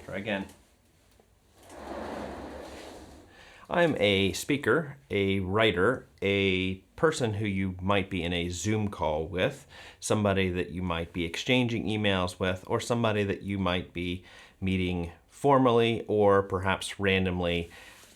Try again. I'm a speaker, a writer, a person who you might be in a Zoom call with, somebody that you might be exchanging emails with, or somebody that you might be meeting formally or perhaps randomly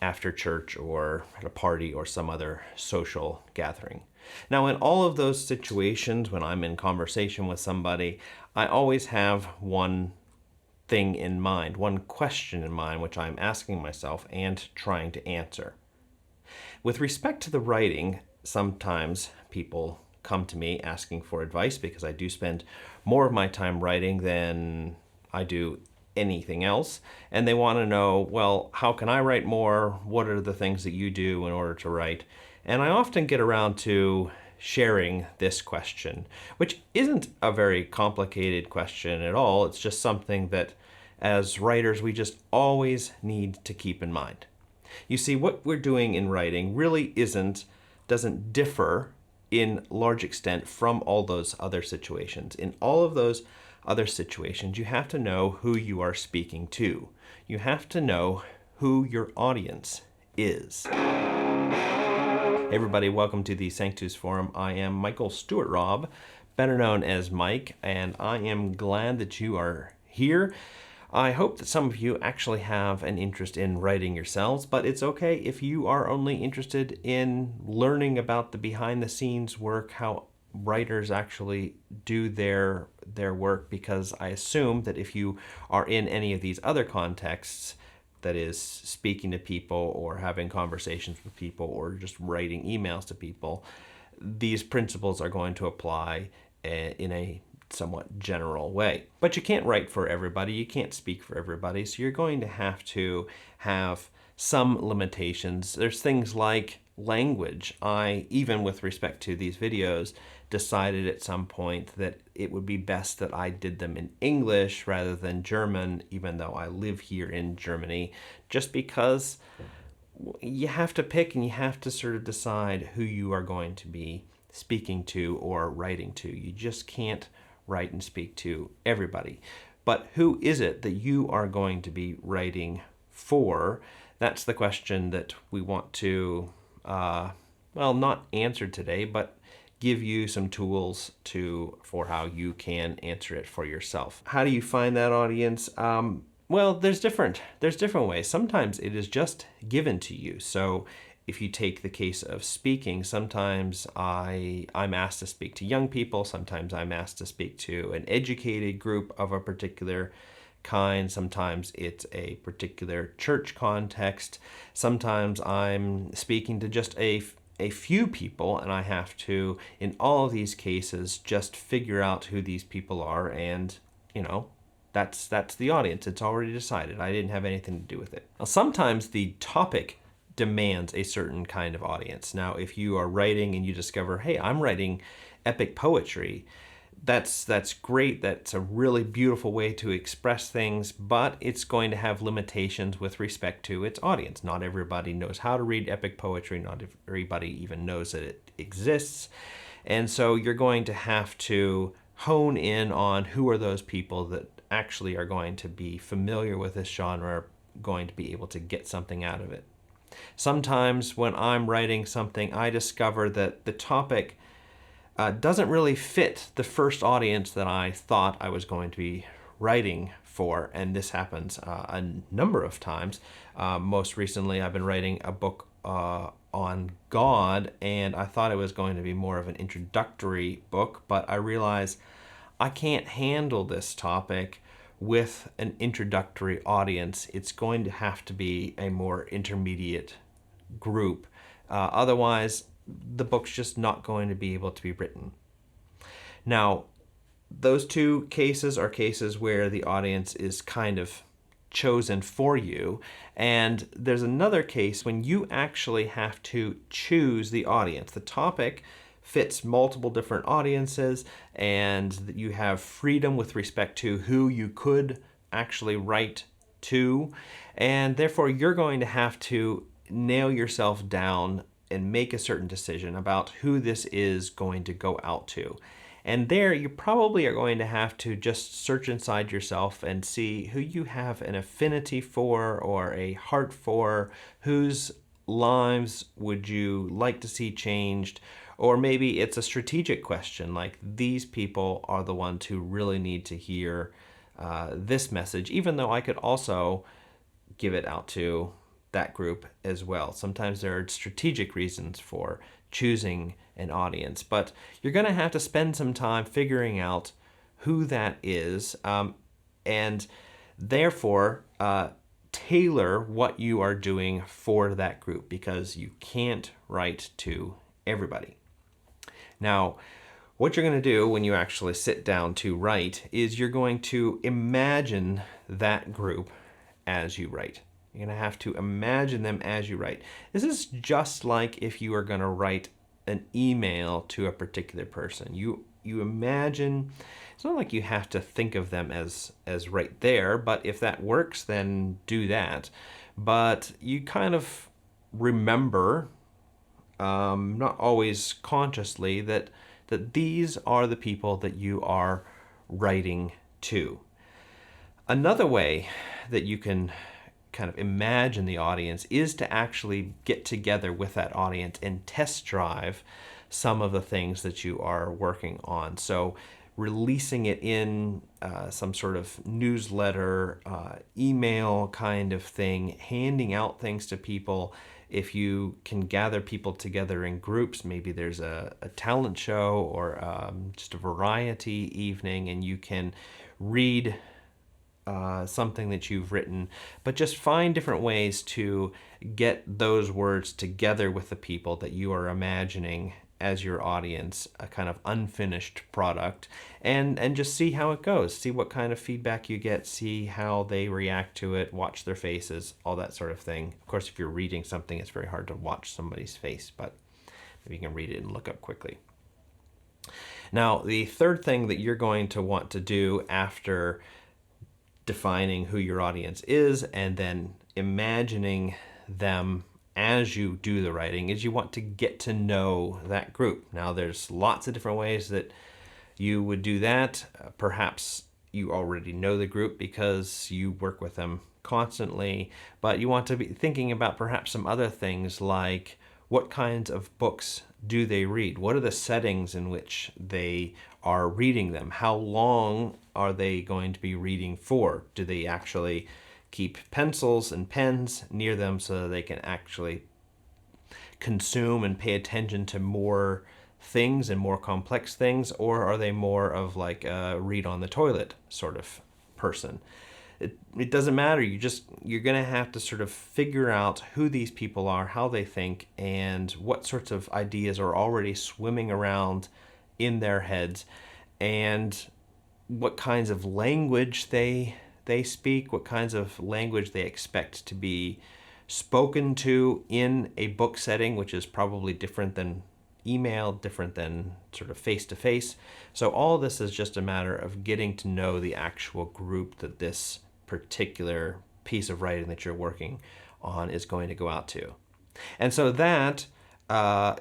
after church or at a party or some other social gathering. Now, in all of those situations, when I'm in conversation with somebody, I always have one thing in mind, one question in mind, which I'm asking myself and trying to answer. With respect to the writing, sometimes people come to me asking for advice because I do spend more of my time writing than I do anything else. And they want to know, well, how can I write more? What are the things that you do in order to write? And I often get around to sharing this question, which isn't a very complicated question at all. It's just something that as writers, we just always need to keep in mind. You see, what we're doing in writing really doesn't differ in large extent from all those other situations. In all of those other situations, you have to know who you are speaking to. You have to know who your audience is. Hey everybody, welcome to the Sanctus Forum. I am Michael Stewart Robb, better known as Mike, and I am glad that you are here. I hope that some of you actually have an interest in writing yourselves, but it's okay if you are only interested in learning about the behind-the-scenes work, how writers actually do their work, because I assume that if you are in any of these other contexts, that is speaking to people or having conversations with people or just writing emails to people, these principles are going to apply in a somewhat general way. But you can't write for everybody, you can't speak for everybody, so you're going to have some limitations. There's things like language. I, even with respect to these videos, decided at some point that it would be best that I did them in English rather than German, even though I live here in Germany, just because you have to pick and you have to sort of decide who you are going to be speaking to or writing to. You just can't write and speak to everybody. But who is it that you are going to be writing for? That's the question that we want to, not answer today, but give you some tools for how you can answer it for yourself. How do you find that audience? Well, there's different ways. Sometimes it is just given to you. So if you take the case of speaking, sometimes I'm asked to speak to young people. Sometimes I'm asked to speak to an educated group of a particular kind. Sometimes it's a particular church context. Sometimes I'm speaking to just a few people, and I have to, in all of these cases, just figure out who these people are, and that's the audience. It's already decided. I didn't have anything to do with it. Now, sometimes the topic demands a certain kind of audience. Now, if you are writing and you discover, hey, I'm writing epic poetry, that's great. That's a really beautiful way to express things, but it's going to have limitations with respect to its audience. Not everybody knows how to read epic poetry. Not everybody even knows that it exists. And so you're going to have to hone in on who are those people that actually are going to be familiar with this genre, going to be able to get something out of it. Sometimes when I'm writing something, I discover that the topic doesn't really fit the first audience that I thought I was going to be writing for, and this happens a number of times. Most recently, I've been writing a book on God, and I thought it was going to be more of an introductory book, but I realized I can't handle this topic with an introductory audience. It's going to have to be a more intermediate group. Otherwise, the book's just not going to be able to be written. Now, those two cases are cases where the audience is kind of chosen for you. And there's another case when you actually have to choose the audience. The topic fits multiple different audiences, and you have freedom with respect to who you could actually write to, and therefore you're going to have to nail yourself down and make a certain decision about who this is going to go out to. And there you probably are going to have to just search inside yourself and see who you have an affinity for or a heart for, whose lives would you like to see changed, or maybe it's a strategic question like these people are the ones who really need to hear this message, even though I could also give it out to that group as well. Sometimes there are strategic reasons for choosing an audience, but you're going to have to spend some time figuring out who that is, and therefore tailor what you are doing for that group, because you can't write to everybody. Now, what you're going to do when you actually sit down to write is you're going to imagine that group as you write. You're going to have to imagine them as you write. This is just like if you are going to write an email to a particular person. You imagine, it's not like you have to think of them as right there, but if that works, then do that. But you kind of remember, not always consciously, that these are the people that you are writing to. Another way that you can kind of imagine the audience is to actually get together with that audience and test drive some of the things that you are working on. So releasing it in some sort of newsletter, email kind of thing, handing out things to people. If you can gather people together in groups, maybe there's a talent show or just a variety evening, and you can read something that you've written, but just find different ways to get those words together with the people that you are imagining as your audience, a kind of unfinished product, and just see how it goes, see what kind of feedback you get, see how they react to it, watch their faces, all that sort of thing. Of course, if you're reading something, it's very hard to watch somebody's face, but maybe you can read it and look up quickly. Now, the third thing that you're going to want to do after defining who your audience is and then imagining them as you do the writing is you want to get to know that group. Now, there's lots of different ways that you would do that. Perhaps you already know the group because you work with them constantly, but you want to be thinking about perhaps some other things like what kinds of books do they read? What are the settings in which they are reading them? How long are they going to be reading for? Do they actually keep pencils and pens near them so that they can actually consume and pay attention to more things and more complex things? Or are they more of like a read on the toilet sort of person? It doesn't matter. You're going to have to sort of figure out who these people are, how they think, and what sorts of ideas are already swimming around in their heads, and what kinds of language they speak, what kinds of language they expect to be spoken to in a book setting, which is probably different than email, different than sort of face-to-face. So all this is just a matter of getting to know the actual group that this particular piece of writing that you're working on is going to go out to. And so that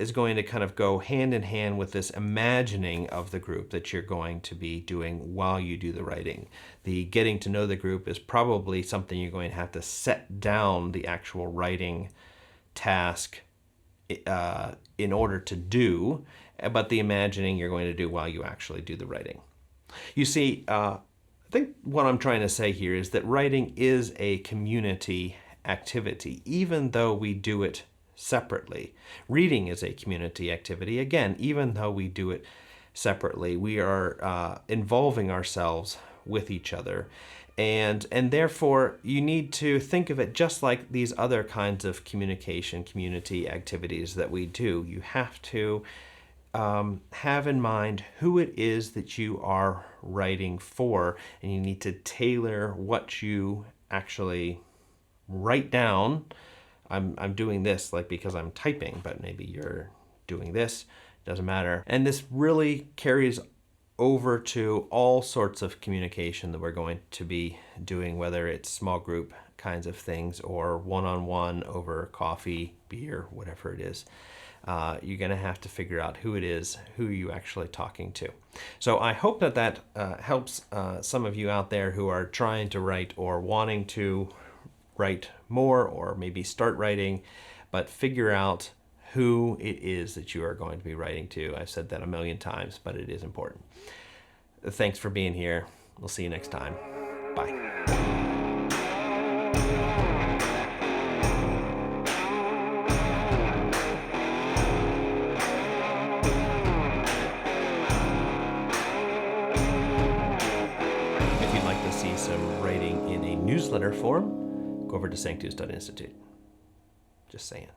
is going to kind of go hand in hand with this imagining of the group that you're going to be doing while you do the writing. The getting to know the group is probably something you're going to have to set down the actual writing task in order to do, but the imagining you're going to do while you actually do the writing. You see, I think what I'm trying to say here is that writing is a community activity, even though we do it separately. Reading is a community activity, again, even though we do it separately. We are involving ourselves with each other. And therefore, you need to think of it just like these other kinds of communication, community activities that we do. You have to have in mind who it is that you are writing for, and you need to tailor what you actually write down. I'm doing this like because I'm typing, but maybe you're doing this, doesn't matter. And this really carries over to all sorts of communication that we're going to be doing, whether it's small group kinds of things or one-on-one over coffee, beer, whatever it is. you're going to have to figure out who it is, who you're actually talking to. So I hope that helps some of you out there who are trying to write or wanting to write more, or maybe start writing, but figure out who it is that you are going to be writing to. I've said that a million times, but it is important. Thanks for being here. We'll see you next time. Bye. If you'd like to see some writing in a newsletter form, go over to Sanctus Institute. Just saying.